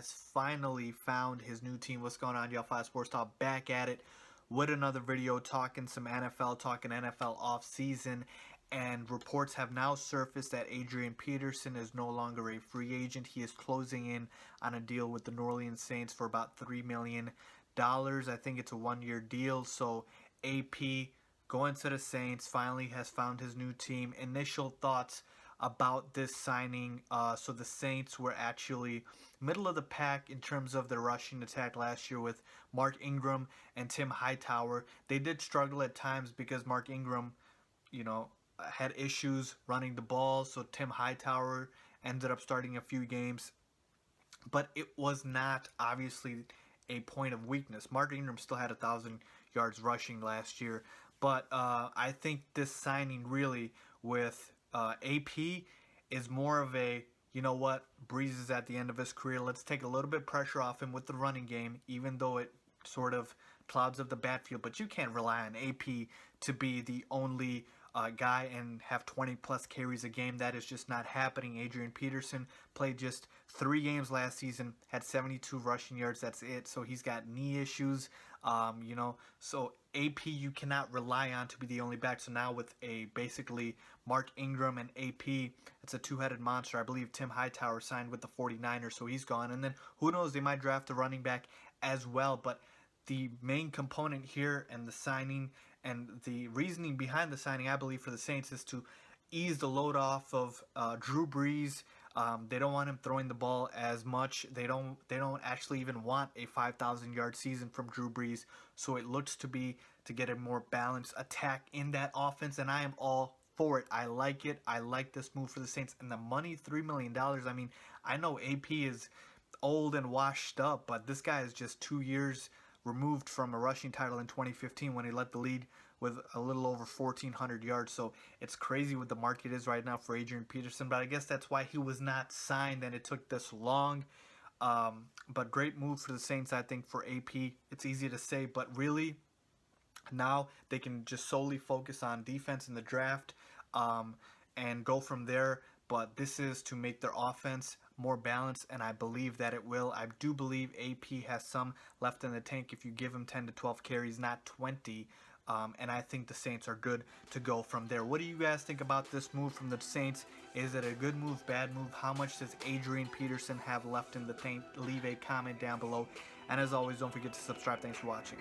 has finally found his new team. What's going on, y'all? Faiz Sports Talk back at it with another video talking some NFL, talking NFL offseason. And reports have now surfaced that Adrian Peterson is no longer a free agent. He is closing in on a deal with the New Orleans Saints for about $3 million. I think it's a one-year deal. So AP going to the Saints, finally has found his new team. Initial thoughts about this signing. So the Saints were actually middle of the pack in terms of their rushing attack last year with Mark Ingram and Tim Hightower. They did struggle at times because Mark Ingram, had issues running the ball. So Tim Hightower ended up starting a few games. But it was not obviously a point of weakness. Mark Ingram still had 1,000 yards rushing last year. But I think this signing really with AP is more of a, Breeze is at the end of his career. Let's take a little bit of pressure off him with the running game, even though it sort of clouds up the backfield. But you can't rely on AP to be the only guy and have 20-plus carries a game. That is just not happening. Adrian Peterson played just 3 games last season, had 72 rushing yards. That's it. So he's got knee issues, So AP you cannot rely on to be the only back. So now with basically Mark Ingram and AP, it's a two-headed monster. I believe Tim Hightower signed with the 49ers, so he's gone. And then who knows, they might draft a running back as well. But the main component here and the signing and the reasoning behind the signing, I believe, for the Saints is to ease the load off of Drew Brees. They don't want him throwing the ball as much. They don't actually even want a 5,000-yard season from Drew Brees. So it looks to be to get a more balanced attack in that offense, and I am all for it. I like it. I like this move for the Saints. And the money, $3 million. I mean, I know AP is old and washed up, but this guy is just 2 years removed from a rushing title in 2015 when he led the league with a little over 1,400 yards. So it's crazy what the market is right now for Adrian Peterson, but I guess that's why he was not signed and it took this long. But great move for the Saints, I think, for AP. It's easy to say, but really now they can just solely focus on defense in the draft and go from there. But this is to make their offense more balanced, and I believe that it will. I do believe AP has some left in the tank if you give him 10 to 12 carries, not 20. And I think the Saints are good to go from there. What do you guys think about this move from the Saints? Is it a good move, bad move? How much does Adrian Peterson have left in the tank? Leave a comment down below. And as always, don't forget to subscribe. Thanks for watching.